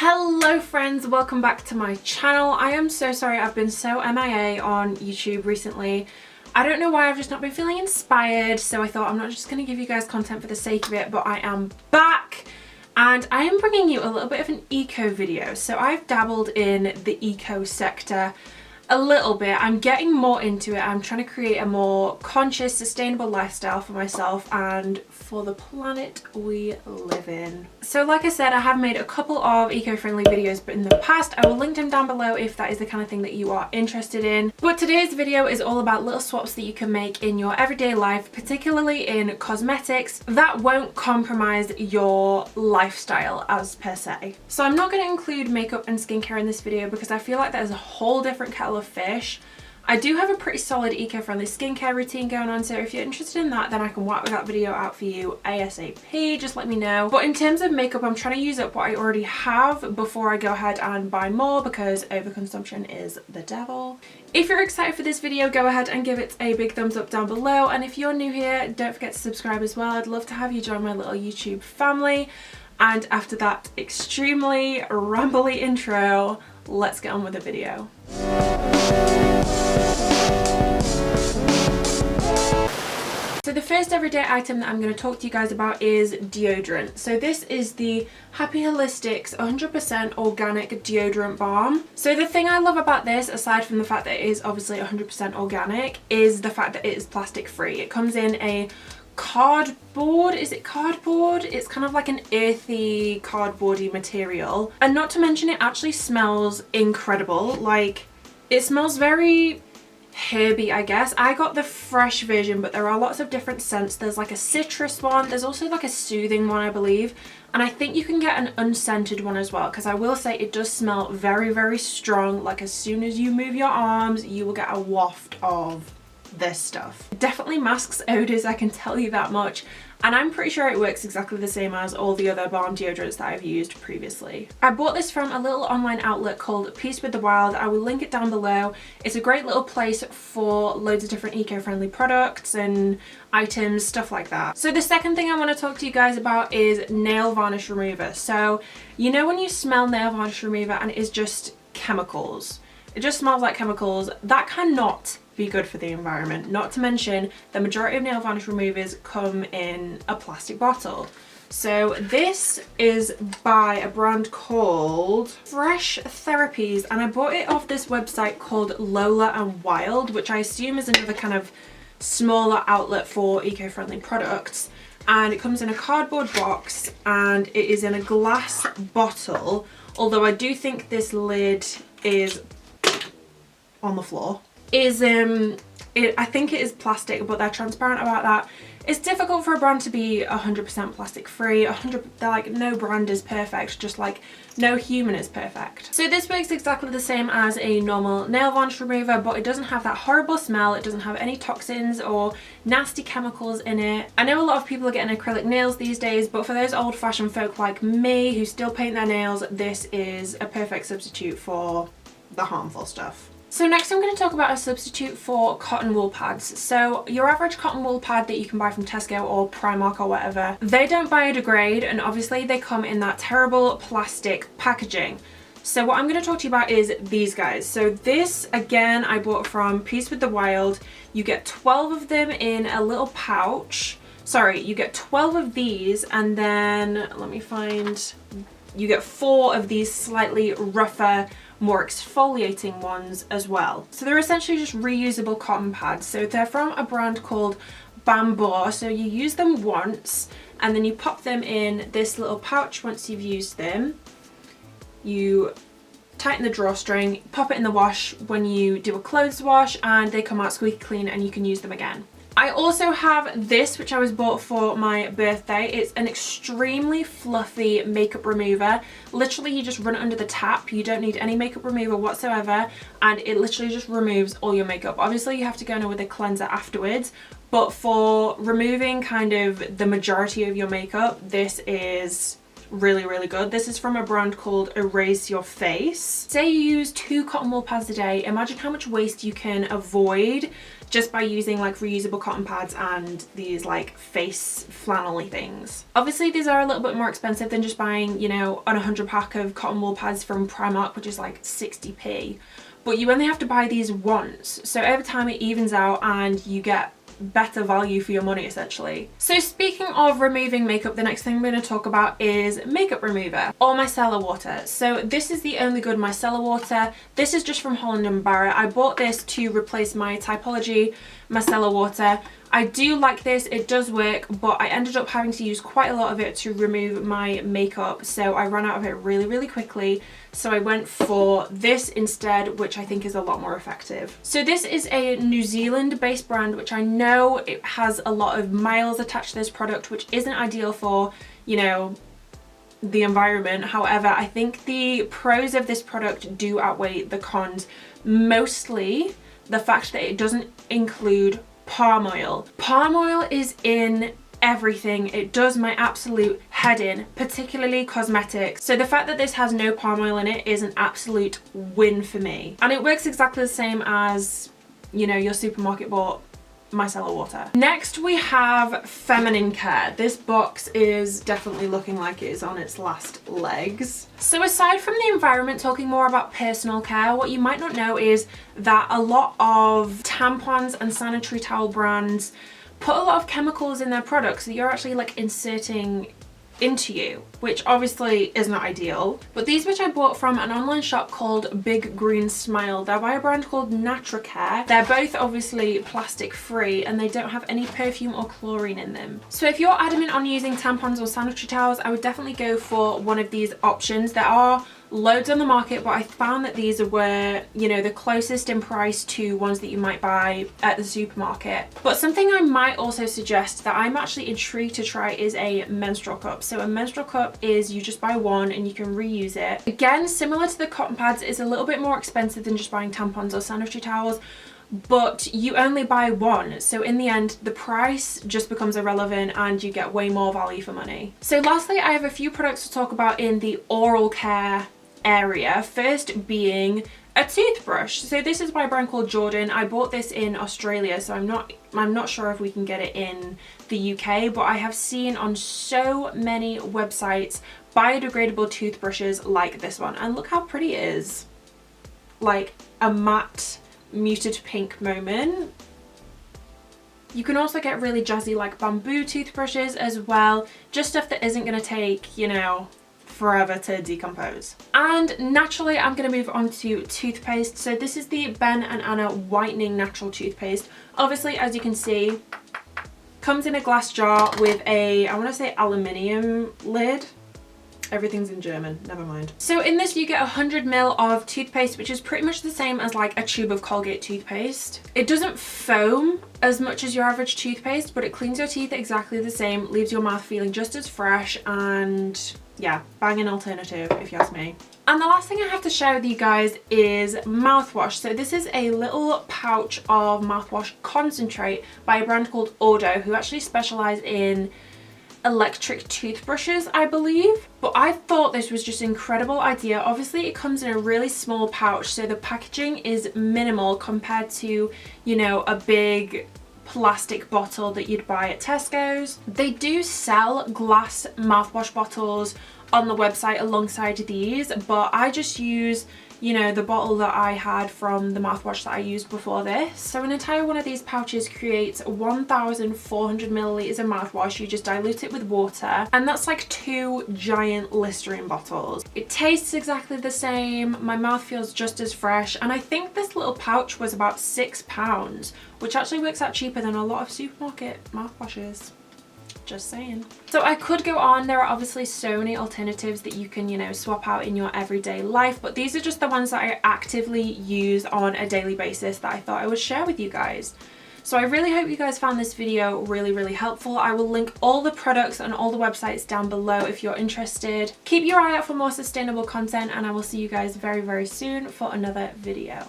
Hello friends, welcome back to my channel. I am so sorry I've been so MIA on YouTube recently. I don't know why, I've just not been feeling inspired, so I thought I'm not just going to give you guys content for the sake of it, but I am back and I am bringing you a little bit of an eco video. So I've dabbled in the eco sector a little bit. I'm getting more into it. I'm trying to create a more conscious, sustainable lifestyle for myself and for the planet we live in. So like I said, I have made a couple of eco-friendly videos but in the past. I will link them down below if that is the kind of thing that you are interested in. But today's video is all about little swaps that you can make in your everyday life, particularly in cosmetics, that won't compromise your lifestyle as per se. So I'm not going to include makeup and skincare in this video because I feel like that is a whole different kettle of fish. I do have a pretty solid eco-friendly skincare routine going on, so if you're interested in that, then I can whack that video out for you ASAP. Just let me know. But in terms of makeup, I'm trying to use up what I already have before I go ahead and buy more because overconsumption is the devil. If you're excited for this video, go ahead and give it a big thumbs up down below, and if you're new here, don't forget to subscribe as well. I'd love to have you join my little YouTube family. And after that extremely rambly intro, let's get on with the video. So the first everyday item that I'm going to talk to you guys about is deodorant. So this is the Happy Holistics 100% organic deodorant balm. So the thing I love about this, aside from the fact that it is obviously 100% organic, is the fact that it is plastic free. It comes in a cardboard, is it cardboard? It's kind of like an earthy cardboardy material, and not to mention it actually smells incredible. Like, it smells very herby, I guess. I got the fresh version, but there are lots of different scents. There's like a citrus one, there's also like a soothing one, I believe, and I think you can get an unscented one as well, because I will say it does smell very strong. Like, as soon as you move your arms, you will get a waft of this stuff. It definitely masks odors, I can tell you that much, and I'm pretty sure it works exactly the same as all the other balm deodorants that I've used previously. I bought this from a little online outlet called Peace with the Wild. I will link it down below. It's a great little place for loads of different eco-friendly products and items, stuff like that. So the second thing I want to talk to you guys about is nail varnish remover. So you know when you smell nail varnish remover and it is just chemicals, it just smells like chemicals, that cannot be good for the environment. Not to mention the majority of nail varnish removers come in a plastic bottle. So this is by a brand called Fresh Therapies, and I bought it off this website called Lola and Wild, which I assume is another kind of smaller outlet for eco-friendly products. And it comes in a cardboard box and it is in a glass bottle, although I do think this lid is on the floor. I think it is plastic, but they're transparent about that. It's difficult for a brand to be 100% plastic free. They're like, no brand is perfect, just like no human is perfect. So this works exactly the same as a normal nail varnish remover, but it doesn't have that horrible smell. It doesn't have any toxins or nasty chemicals in it. I know a lot of people are getting acrylic nails these days, but for those old-fashioned folk like me who still paint their nails, this is a perfect substitute for the harmful stuff. So next I'm going to talk about a substitute for cotton wool pads. So your average cotton wool pad that you can buy from Tesco or Primark or whatever, they don't biodegrade, and obviously they come in that terrible plastic packaging. So what I'm going to talk to you about is these guys. So this, again, I bought from Peace with the Wild. You get 12 of them in a little pouch. Sorry, you get 12 of these, and then let me find, you get 4 of these slightly rougher, more exfoliating ones as well. So they're essentially just reusable cotton pads. So they're from a brand called Bamboo. So you use them once and then you pop them in this little pouch. Once you've used them, you tighten the drawstring, pop it in the wash when you do a clothes wash, and they come out squeaky clean and you can use them again. I also have this, which I was bought for my birthday. It's an extremely fluffy makeup remover. Literally, you just run it under the tap. You don't need any makeup remover whatsoever, and it literally just removes all your makeup. Obviously, you have to go in with a cleanser afterwards, but for removing kind of the majority of your makeup, this is really, really good. This is from a brand called Erase Your Face. Say you use 2 cotton wool pads a day, imagine how much waste you can avoid just by using like reusable cotton pads and these like face flannel-y things. Obviously these are a little bit more expensive than just buying, you know, an 100 pack of cotton wool pads from Primark, which is like 60p. But you only have to buy these once, so over time it evens out and you get better value for your money essentially. So speaking of removing makeup, the next thing I'm going to talk about is makeup remover or micellar water. So this is the Only Good micellar water. This is just from Holland & Barrett. I bought this to replace my Typology micellar water. I do like this, it does work, but I ended up having to use quite a lot of it to remove my makeup, so I ran out of it really, really quickly. So I went for this instead, which I think is a lot more effective. So this is a New Zealand based brand, which I know it has a lot of miles attached to this product, which isn't ideal for, you know, the environment. However, I think the pros of this product do outweigh the cons. Mostly the fact that it doesn't include palm oil. Palm oil is in everything. It does my absolute head in, particularly cosmetics. So the fact that this has no palm oil in it is an absolute win for me. And it works exactly the same as, you know, your supermarket bought micellar water. Next we have feminine care. This box is definitely looking like it is on its last legs. So aside from the environment, talking more about personal care, what you might not know is that a lot of tampons and sanitary towel brands put a lot of chemicals in their products that you're actually like inserting into you, which obviously is not ideal. But these, which I bought from an online shop called Big Green Smile, they're by a brand called Naturacare. They're both obviously plastic free and they don't have any perfume or chlorine in them. So if you're adamant on using tampons or sanitary towels, I would definitely go for one of these options. There are loads on the market, but I found that these were, you know, the closest in price to ones that you might buy at the supermarket. But something I might also suggest that I'm actually intrigued to try is a menstrual cup. So a menstrual cup is you just buy one and you can reuse it. Again, similar to the cotton pads, it's a little bit more expensive than just buying tampons or sanitary towels, but you only buy one, so in the end the price just becomes irrelevant and you get way more value for money. So lastly, I have a few products to talk about in the oral care area, first being a toothbrush. So this is by a brand called Jordan. I bought this in Australia, so I'm not sure if we can get it in the UK, but I have seen on so many websites biodegradable toothbrushes like this one, and look how pretty it is. Like a matte muted pink moment. You can also get really jazzy like bamboo toothbrushes as well, just stuff that isn't going to take, you know, forever to decompose. And naturally I'm going to move on to toothpaste. So this is the Ben & Anna Whitening Natural Toothpaste. Obviously, as you can see, comes in a glass jar with a, I want to say, aluminium lid. Everything's in German, never mind. So in this you get 100 ml of toothpaste, which is pretty much the same as like a tube of Colgate toothpaste. It doesn't foam as much as your average toothpaste, but it cleans your teeth exactly the same, leaves your mouth feeling just as fresh, and yeah, banging alternative if you ask me. And the last thing I have to share with you guys is mouthwash. So this is a little pouch of mouthwash concentrate by a brand called Ordo, who actually specialize in electric toothbrushes, I believe. But I thought this was just an incredible idea. Obviously it comes in a really small pouch, so the packaging is minimal compared to, you know, a big plastic bottle that you'd buy at Tesco's. They do sell glass mouthwash bottles on the website alongside these, but I just use, you know, the bottle that I had from the mouthwash that I used before this. So an entire one of these pouches creates 1,400 milliliters of mouthwash. You just dilute it with water, and that's like 2 giant Listerine bottles. It tastes exactly the same, my mouth feels just as fresh, and I think this little pouch was about £6, which actually works out cheaper than a lot of supermarket mouthwashes. Just saying. So I could go on. There are obviously so many alternatives that you can, you know, swap out in your everyday life, but these are just the ones that I actively use on a daily basis that I thought I would share with you guys. So I really hope you guys found this video really helpful. I will link all the products and all the websites down below if you're interested. Keep your eye out for more sustainable content, and I will see you guys very soon for another video.